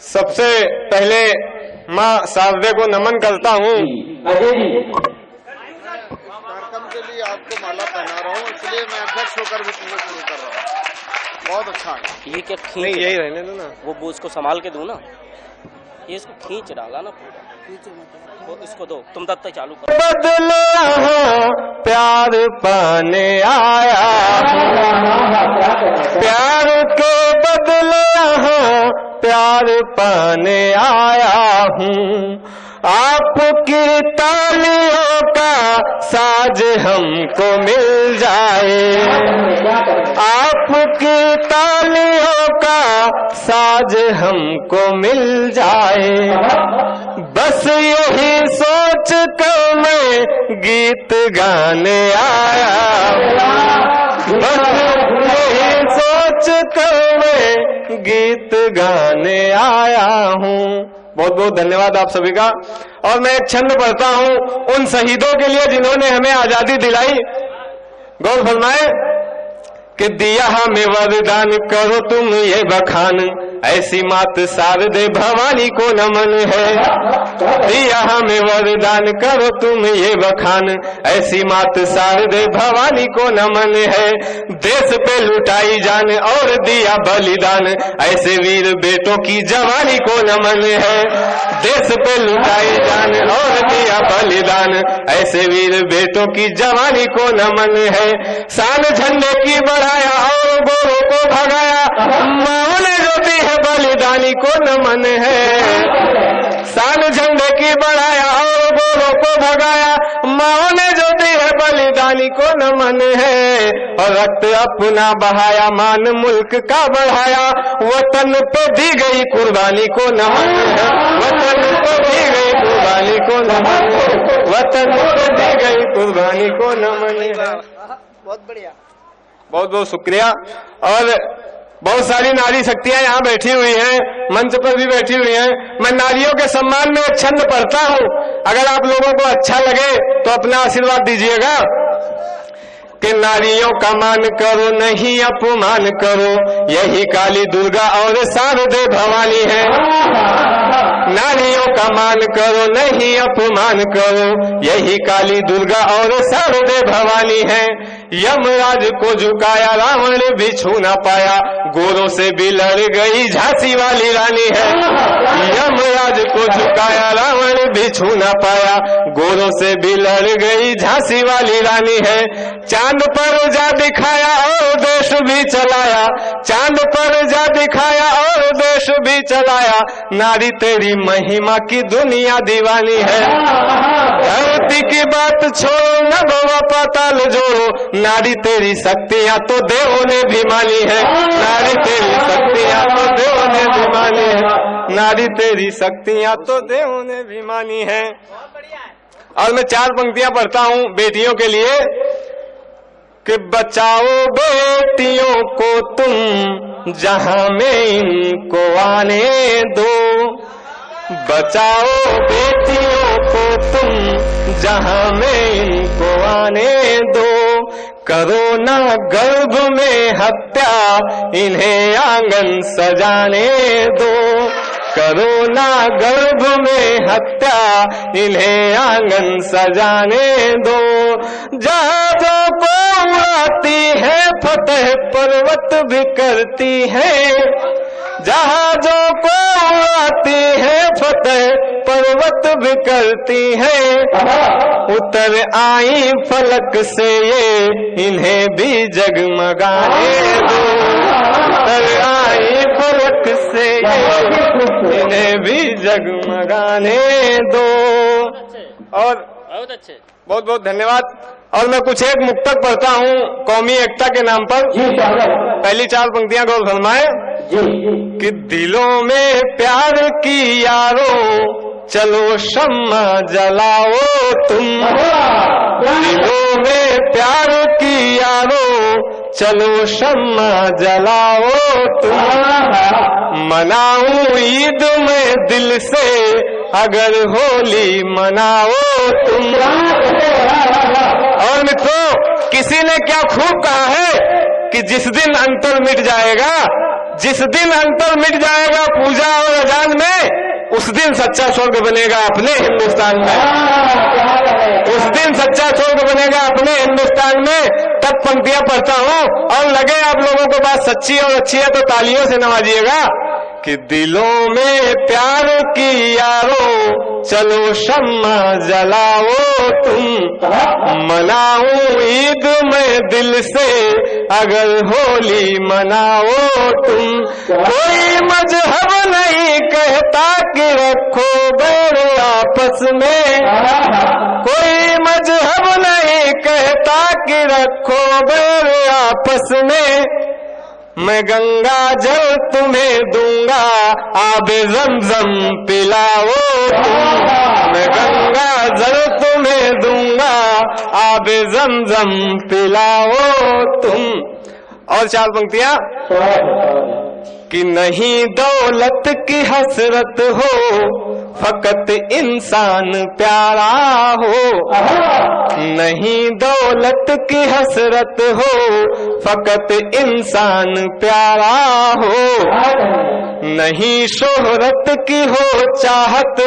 सबसे पहले माँ शारदे को नमन करता हूँ। कार्यक्रम के लिए आपको माला पहना रहा हूँ, इसलिए मैं अध्यक्ष होकर भी शुरू कर रहा हूँ। बहुत अच्छा है। ये क्या नहीं, खींच, यही रहने दो ना। वो इसको संभाल के दो ना, ये इसको खींच डाला ना पूरा, वो इसको दो, तुम तब तक चालू करो। बदले यहाँ प्यार पाने आया, प्यार के बदले यहाँ प्यार पाने आया हूँ। आपकी तालियों का साज हमको मिल जाए, आपकी तालियों का साज हमको मिल जाए। बस यही सोच कर मैं गीत गाने आया, बस यही सोच कर मैं गीत गाने आया हूँ। बहुत बहुत धन्यवाद आप सभी का। और मैं एक छंद पढ़ता हूँ उन शहीदों के लिए जिन्होंने हमें आजादी दिलाई। गौर फरमाए कि दिया हमें वरदान करो तुम ये बखान, ऐसी मात शारदे भवानी को नमन है। दिया हमें वरदान करो तुम ये बखान, ऐसी मात शारदे भवानी को नमन है। देश पे लुटाई जान और दिया बलिदान, ऐसे वीर बेटों की जवानी को नमन है। देश पे लुटाई जान और दिया बलिदान, ऐसे वीर बेटों की जवानी को नमन है। शान झंडे की बढ़ाया और गोरों को भगाया, माओ ने जो दी है बलिदानी को नमन है। शान झंडे की बढ़ाया और गोरों को भगाया, माओ ने जो दी है बलिदानी को नमन है। और रक्त अपना बहाया, मान मुल्क का बढ़ाया, वतन पे दी गई कुर्बानी को नमन है। वतन पे दी गई कुर्बानी को नमन है, वतन पे दी गई कुर्बानी को नमन है। बहुत बढ़िया, बहुत बहुत शुक्रिया। और बहुत सारी नारी शक्तियां यहाँ बैठी हुई हैं, मंच पर भी बैठी हुई हैं। मैं नारियों के सम्मान में एक छंद पढ़ता हूँ, अगर आप लोगों को अच्छा लगे तो अपना आशीर्वाद दीजिएगा। कि नारियों का मान करो नहीं अपमान करो, यही काली दुर्गा और शारदे भवानी है। नारियों का मान करो नहीं अपमान करो, यही काली दुर्गा और शारदे भवानी है। यमराज को झुकाया रावण भी छू ना पाया, गोरों से भी लड़ गई झांसी वाली रानी है। यमराज को झुकाया रावण भी छू ना पाया, गोरों से भी लड़ गई झांसी वाली रानी है। चांद पर जा दिखाया और देश भी चलाया, चांद पर जा दिखाया और देश भी चलाया, नारी तेरी महिमा की दुनिया दीवानी है। धरती की बात छोड़ो नभ व पाताल जोड़ो, नारी तेरी शक्तियाँ तो देवों ने भी मानी है। नारी तेरी शक्तियाँ तो देवों ने भी मानी है, नारी तेरी शक्तियाँ तो देवों ने भी मानी है। और मैं 4 पंक्तियां पढ़ता हूँ बेटियों के लिए। कि बचाओ बेटियों को तुम जहां में इनको आने दो, बचाओ बेटियों को तुम जहां में इनको आने दो। करो ना गर्भ में हत्या इन्हें आंगन सजाने दो, करो ना गर्भ में हत्या इन्हें आंगन सजाने दो। जहाजों को उड़ाती है फतेह पर्वत भी करती है, जहाजों को उड़ाती है फतेह पर्वत भी करती है। उतर आई फलक से ये इन्हें भी जगमगाने दो, उतर आई फलक से ये इन्हें भी जगमगाने दो। और बहुत अच्छे, बहुत बहुत धन्यवाद। और मैं कुछ एक मुक्तक पढ़ता हूँ कौमी एकता के नाम पर। पहली 4 पंक्तियां गौर फरमाए। कि दिलों में प्यार की यारो चलो शम्मा जलाओ तुम, दिलों में प्यार की यारो चलो शम्मा जलाओ तुम। मनाऊं ईद में दिल से अगर होली मनाओ तुम। और मित्रों, किसी ने क्या खूब कहा है कि जिस दिन अंतर मिट जाएगा जिस दिन अंतर मिट जाएगा पूजा और अजान में, उस दिन सच्चा स्वर्ग बनेगा अपने हिंदुस्तान में। उस दिन सच्चा स्वर्ग बनेगा अपने हिंदुस्तान में। तब पंक्तियां पढ़ता हूं और लगे आप लोगों को बात सच्ची और अच्छी है तो तालियों से नवाजिएगा कि दिलों में प्यार की यारो चलो शम्मा जलाओ तुम, मनाऊं ईद में दिल से अगर होली मनाओ तुम। कोई मजहब नहीं कहता कि रखो बैर आपस में, कोई मजहब नहीं कहता कि रखो बैर आपस में। मैं गंगा जल तुम्हें दूंगा आबे ज़मज़म पिलाओ तुम, मैं गंगा जल तुम्हें दूंगा आबे ज़मज़म पिलाओ तुम। और 4 पंक्तियां कि नहीं दौलत की हसरत हो फकत इंसान प्यारा हो, नहीं दौलत की हसरत हो फकत इंसान प्यारा हो, नहीं शोहरत की हो चाहत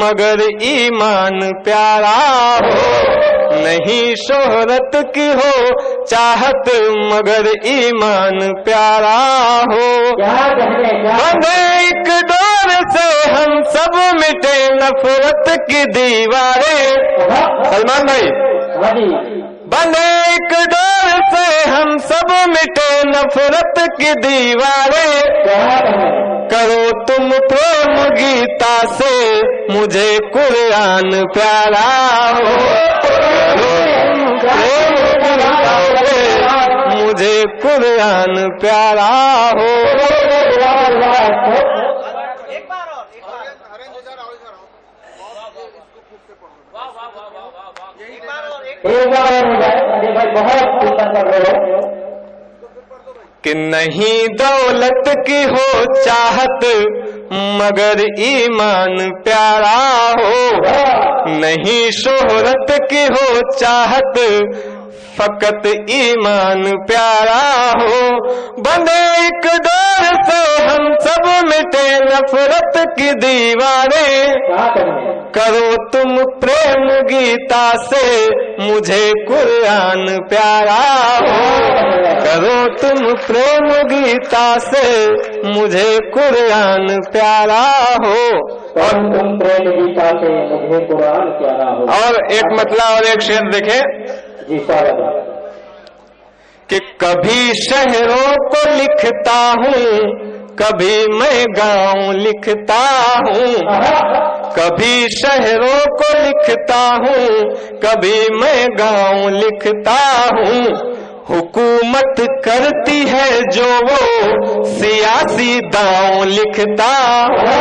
मगर ईमान प्यारा हो, नहीं शोहरत की हो चाहत मगर ईमान प्यारा हो। बंधे एक डोर से हम सब मिटे नफरत की दीवारें, सलमान भाई, बंधे एक डोर से हम सब मिटे नफरत की दीवारें। करो तुम प्रेम गीता से मुझे कुरान प्यारा हो, मुझे कुरान प्यारा हो। कि नहीं दौलत की हो चाहत मगर ईमान प्यारा हो, नहीं शोहरत की हो चाहत फकत ईमान प्यारा हो। बंधे एक डोर से हम सब मिटे नफरत की दीवारें। करो तुम प्रेम गीता से मुझे कुरान प्यारा हो, करो तुम प्रेम गीता से मुझे कुरान प्यारा हो। और तुम प्रेम गीता से मुझे कुरान प्यारा हो। और एक मतला और एक शेर देखें जी स्वागत है। कि कभी शहरों को लिखता हूँ कभी मैं गाँव लिखता हूँ, कभी शहरों को लिखता हूँ कभी मैं गाँव लिखता हूँ। हुकूमत करती है जो वो सियासी दांव लिखता हूँ,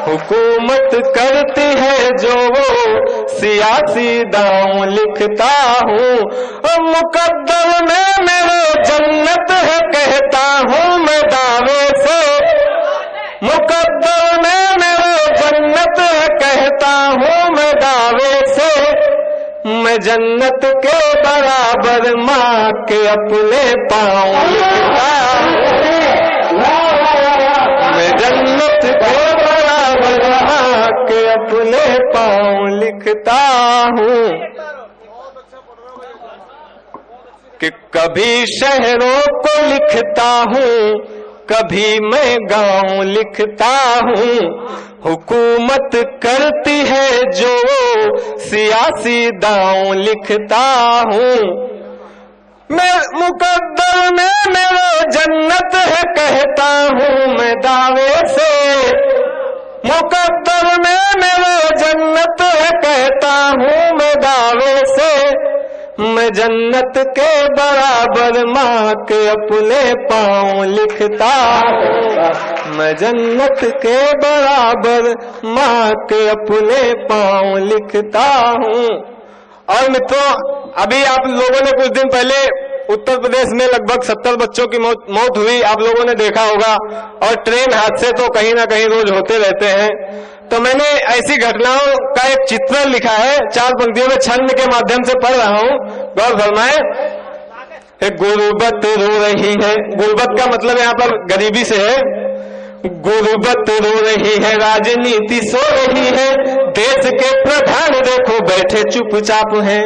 हुकूमत करती है जो वो सियासी दांव लिखता हूँ। मुकद्दर में मेरे जन्नत है कहता हूँ मैं दावे से, मुकद्दर में मेरे जन्नत है कहता हूँ मैं दावे से। मैं जन्नत के बराबर माँ के अपने पाँव लिखता हूँ, मैं जन्नत के बराबर माँ के अपने पाँव लिखता हूँ। कि कभी शहरों को लिखता हूँ कभी मैं गाँव लिखता हूँ। हुकूमत करती है जो सियासी दांव लिखता हूँ। मैं मुकद्दर में मेरे जन्नत है कहता हूँ मैं दावे से, मुकद्दर में मेरे जन्नत है कहता हूँ मैं दावे से। मैं जन्नत के बराबर माँ के अपने पाँव लिखता हूँ, मैं जन्नत के बराबर माँ के अपने पाँव लिखता हूँ। और मित्रों, अभी आप लोगों ने कुछ दिन पहले उत्तर प्रदेश में लगभग 70 बच्चों की मौत हुई, आप लोगों ने देखा होगा। और ट्रेन हादसे तो कहीं ना कहीं रोज होते रहते हैं। तो मैंने ऐसी घटनाओं का एक चित्र लिखा है, 4 पंक्तियों में छंद के माध्यम से पढ़ रहा हूँ, गौर फरमाएं। गुर्बत रो रही है, गुर्बत का मतलब यहाँ पर गरीबी से है। गुर्बत रो रही है, राजनीति सो रही है, देश के प्रधान देखो बैठे चुपचाप हैं।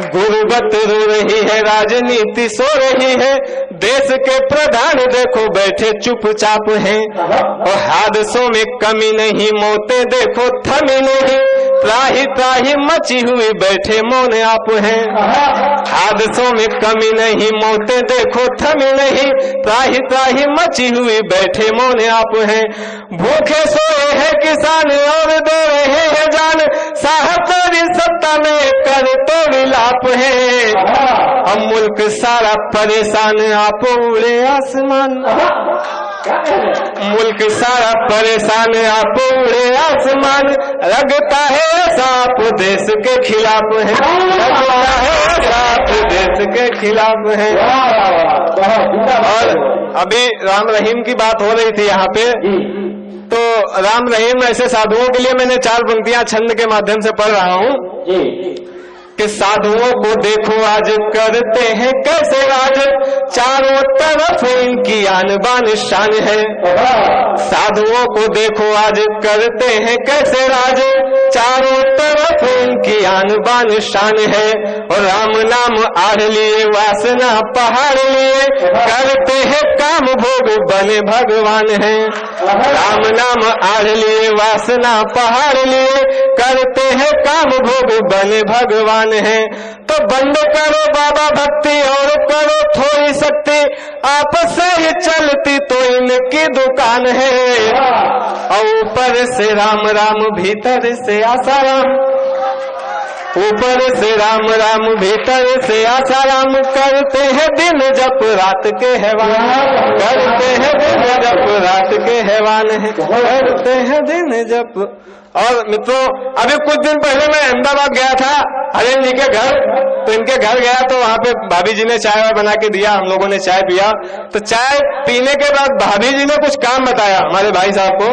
गुर्बत रो रही है, राजनीति सो रही है, देश के प्रधान देखो बैठे चुपचाप हैं। और हादसों में कमी नहीं, मौतें देखो थमी नहीं, त्राही त्राही मची हुई बैठे मौन आप हैं। हादसों में कमी नहीं, मौतें देखो थमी नहीं, त्राही त्राही मची हुई बैठे मौन आप हैं। भूखे सोए हैं किसान और दे रहे हैं जान, साहब तेरी सत्ता में कर तो विलाप है। हम मुल्क सारा परेशान, आप उड़े आसमान। मुल्क सारा परेशान, आप उड़े आसमान। लगता है आप देश के खिलाफ है, लगता है आप देश के खिलाफ है। और अभी राम रहीम की बात हो रही थी यहाँ पे, तो राम रहीम ऐसे साधुओं के लिए मैंने 4 पंक्तियां छंद के माध्यम से पढ़ रहा हूँ कि साधुओं को देखो आज करते हैं कैसे राज, चारों तरफ इनकी आन बान शान है। साधुओं को देखो आज करते हैं कैसे राज, चारों तरफ इनकी आन बान शान है। और राम नाम आड़ लिए वासना पहाड़ लिए, करते हैं काम भोग बने भगवान है। राम नाम आड़ लिए वासना पहाड़ लिए, करते हैं काम भोग बने भगवान है। तो बंद करो बाबा भक्ति और करो थोड़ी शक्ति, आपस से ही चलती तो इनकी दुकान है। और ऊपर से राम राम भीतर से आसाराम, ऊपर से राम राम भीतर से आसाराम, करते हैं दिन जप रात के हैवान, करते हैं दिन जप रात के हैवान है, करते हैं दिन जप। और मित्रों, अभी कुछ दिन पहले मैं अहमदाबाद गया था हरेन जी के घर, तो इनके घर गया तो वहाँ पे भाभी जी ने चाय बना के दिया, हम लोगों ने चाय पिया। तो चाय पीने के बाद भाभी जी ने कुछ काम बताया हमारे भाई साहब को,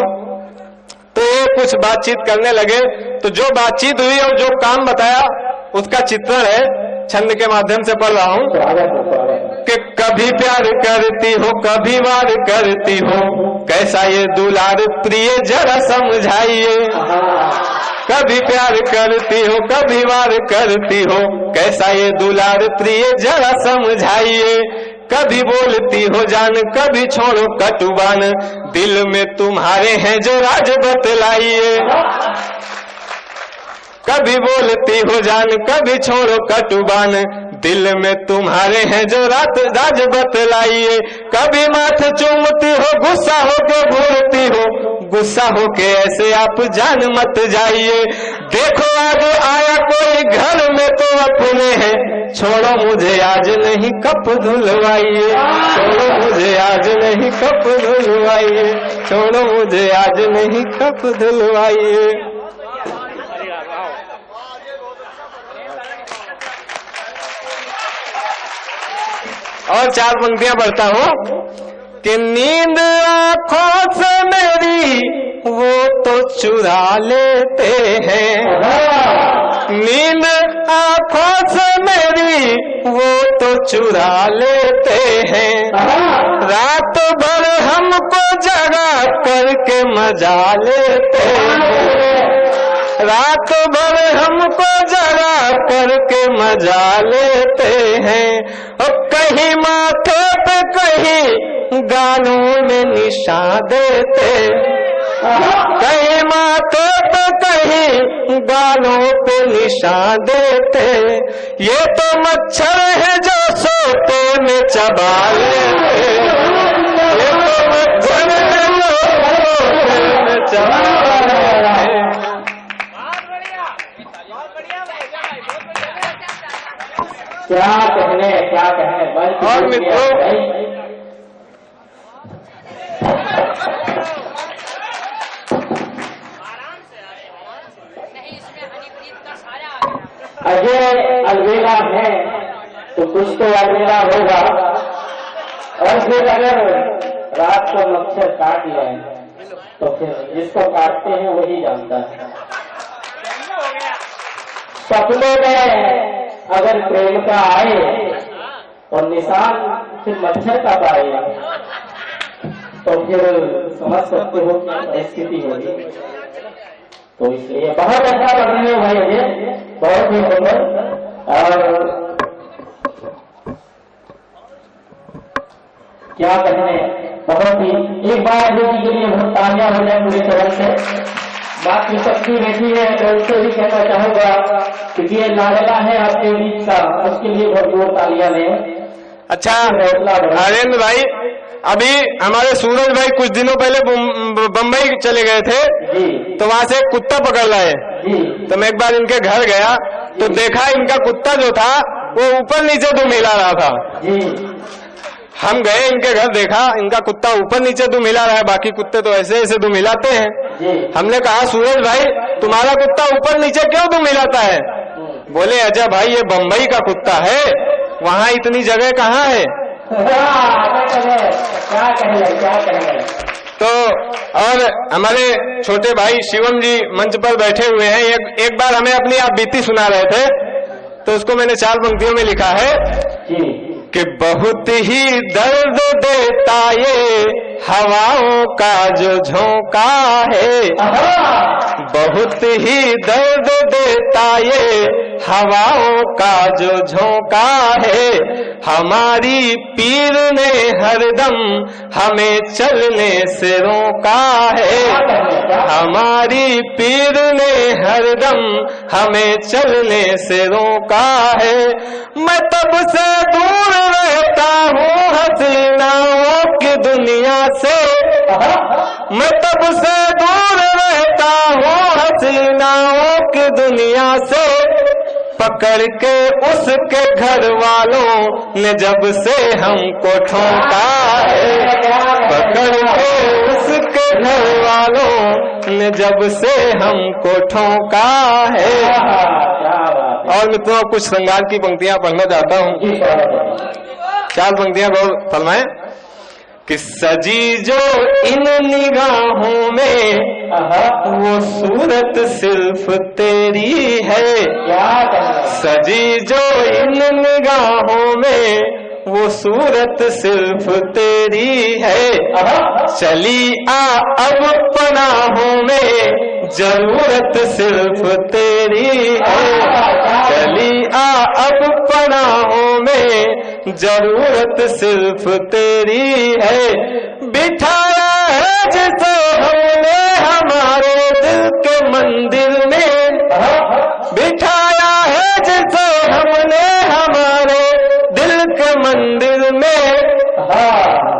तो ये कुछ बातचीत करने लगे। तो जो बातचीत हुई और जो काम बताया उसका चित्रण है, छंद के माध्यम से पढ़ रहा हूँ कि कभी प्यार करती हो कभी वार करती हो, कैसा ये दुलार प्रिय जरा समझाइए। कभी प्यार करती हो कभी वार करती हो, कैसा ये दुलार प्रिय जरा समझाइए। कभी बोलती हो जान कभी छोड़ो कटुबान, दिल में तुम्हारे हैं जो राज बतलाइए। कभी बोलती हो जान कभी छोड़ो कटुबान, दिल में तुम्हारे हैं जो राज बतलाइए। कभी माथे चूमती हो गुस्सा होके घूरती हो, गुस्सा होके ऐसे आप जान मत जाइए। देखो आज आया कोई घर में तो अपने हैं, छोड़ो मुझे आज नहीं कप धुलवाइए, छोड़ो मुझे आज नहीं कप धुलवाइए, छोड़ो मुझे आज नहीं कप धुलवाइए। और 4 पंक्तियां पढ़ता हूँ कि नींद आंखों से मेरी वो तो चुरा लेते हैं, नींद आंखों से मेरी वो तो चुरा लेते हैं। रात भर हमको जगा करके मजा लेते हैं, रात भर हमको जगा करके मजा लेते हैं। और कहीं माथे पे कहीं गालों में निशान देते, कहीं माथे पे कहीं गालों पे निशान देते। ये तो मच्छर है जो सोते में चबा लेते, ये तो मच्छर है जो सोते में चबा लेते। क्या कहने और मित्रों, अजय अलवेला है तो कुछ तो अलवेला होगा, और फिर अगर रात को मच्छर काट लें तो फिर जिसको काटते हैं वही जानता है। सपनों में अगर प्रेम का आए और निशान फिर मच्छर का पाए तो फिर समझ सकते हो क्या परिस्थिति होगी। तो इसलिए बहुत अच्छा पढ़ रहे हो भाई, ये बहुत ही सुंदर। और क्या कहने, बहुत ही एक बार बेटी के लिए बहुत तालियां हो जाए पूरे चरण से। बाकी शक्ति बेटी है तो उससे भी कहना चाहूंगा क्योंकि ये लाडला है आपके बीच का, उसके लिए भरपूर तालियां लें। अच्छा आर्यन भाई, अभी हमारे सूरज भाई कुछ दिनों पहले बम्बई चले गए थे जी, तो वहां से कुत्ता पकड़ लाए जी, तो मैं एक बार इनके घर गया तो देखा इनका कुत्ता जो था वो ऊपर नीचे दुम हिला रहा था। जी, हम गए इनके घर, देखा इनका कुत्ता ऊपर नीचे दुम हिला रहा है, बाकी कुत्ते तो ऐसे ऐसे दुम हिलाते हैं। जी, हमने कहा सूरज भाई तुम्हारा कुत्ता ऊपर नीचे क्यों दुम हिलाता है? बोले अजय भाई ये बम्बई का कुत्ता है, वहाँ इतनी जगह कहाँ है। क्या कहें। तो और हमारे छोटे भाई शिवम जी मंच पर बैठे हुए हैं, एक बार हमें अपनी आप बीती सुना रहे थे तो उसको मैंने 4 पंक्तियों में लिखा है जी, कि बहुत ही दर्द देता ये हवाओं का जो झोंका है, बहुत ही दर्द देता ये हवाओं का जो झोंका है, हमारी पीर ने हरदम हमें चलने से रोका है, हमारी पीर ने हरदम हमें चलने से रोका है। मैं तब से दूर रहता हूँ हसीनाओं की दुनिया से, मैं तब से दूर रहता हूँ हसीनाओं की दुनिया से, पकड़ के उसके घर वालों ने जब से हमको ठोका है, पकड़ के उसके घर वालों ने जब से हमको ठोका है। और मित्रों कुछ श्रृंगार की पंक्तियां पढ़ना चाहता हूँ, 4 पंक्तियां गौर फरमाएं कि सजी जो इन निगाहों में वो सूरत सिर्फ तेरी है, सजी जो इन निगाहों में वो सूरत सिर्फ तेरी है, चली आ अब पनाहों में जरूरत सिर्फ तेरी है, चली आ अब पनाहों में जरूरत सिर्फ तेरी है, बिठाया है जिसे हमने हमारे दिल के मंदिर में, बिठाया है जिसे हमने हमारे दिल के मंदिर में,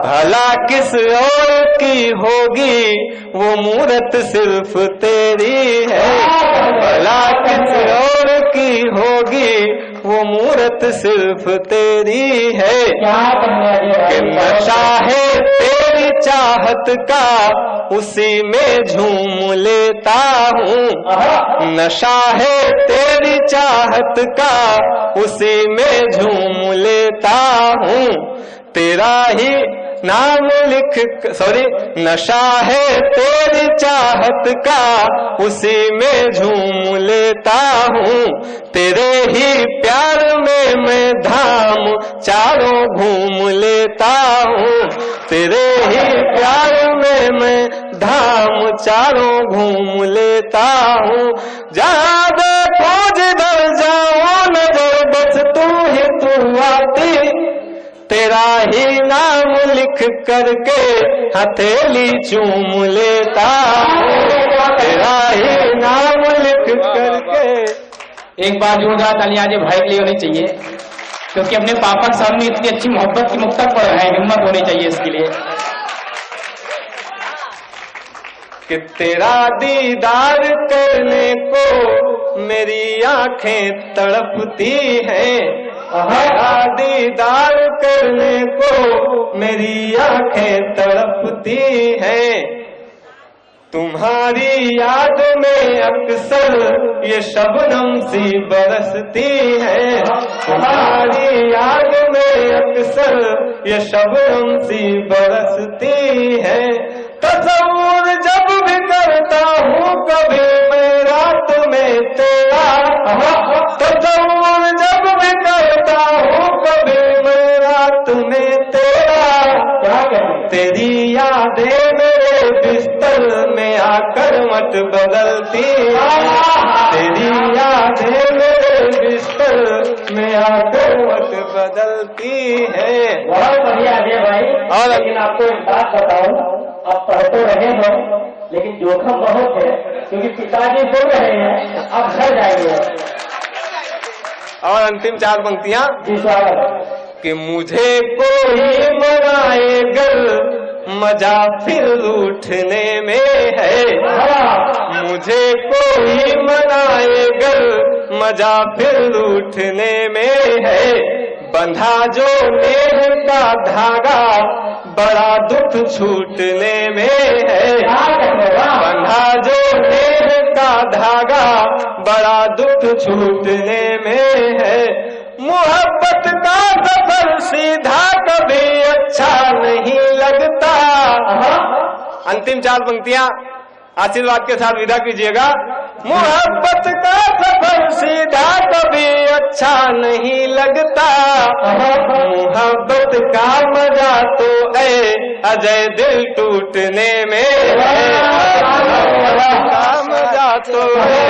भला किस और की होगी वो मूरत सिर्फ तेरी है, भला किस और की होगी वो मूरत सिर्फ तेरी है, कि नशा है तेरी चाहत का उसी में झूम लेता हूँ, नशा है तेरी चाहत का उसी में झूम लेता हूँ, तेरा ही नाम लिख, नशा है तेरी चाहत का उसी में झूम लेता हूँ, तेरे ही प्यार में मैं धाम चारों घूम लेता हूँ, तेरे ही प्यार में मैं धाम चारों घूम लेता हूँ, जहाँ देखो जिधर जाओ नजर बस तू ही तू आती, तेरा ही नाम लिख करके हथेली चूम लेता हूँ, तेरा ही नाम लिख करके। एक बार जोरदार तालियां आज भाई के लिए होनी चाहिए क्योंकि अपने पापा के सामने इतनी अच्छी मोहब्बत की मुक्तक पढ़ रहे हैं, हिम्मत होनी चाहिए इसके लिए। कि तेरा दीदार करने को मेरी आंखें तड़पती हैं, तेरा दीदार करने को मेरी आंखें तड़पती हैं, तुम्हारी याद में अक्सर ये शबनम सी बरसती है, तुम्हारी याद में अक्सर ये शबनम सी बरसती है, तस्वुर जब भी करता हूँ कभी मैं रात में तेरा, तस्वुर जब भी करता हूँ कभी मैं करवट बदलती है, तेरी यादें मेरे बिस्तर में करवट बदलती है। बहुत बढ़िया अजय भाई। और लेकिन आपको एक बात बताऊं, आप पढ़ तो रहे हैं लेकिन जोखिम बहुत है, क्योंकि पिताजी बोल रहे हैं आप घर जाएंगे। और अंतिम 4 पंक्तियां जी स्वागत। कि मुझे कोई मनाए गल मजा फिर रूठने में है, मुझे कोई मनाए गल मजा फिर रूठने में है, बंधा जो नेह का धागा बड़ा दुख छूटने में है, बंधा जो नेह का धागा बड़ा दुख छूटने में है, मोहब्बत का सफर सीधा कभी अच्छा नहीं लगता। अंतिम 4 पंक्तियां आशीर्वाद के साथ विदा कीजिएगा। मोहब्बत का सफर सीधा कभी अच्छा नहीं लगता, मोहब्बत का मजा तो अजय दिल टूटने में है, मोहब्बत का मजा तो है।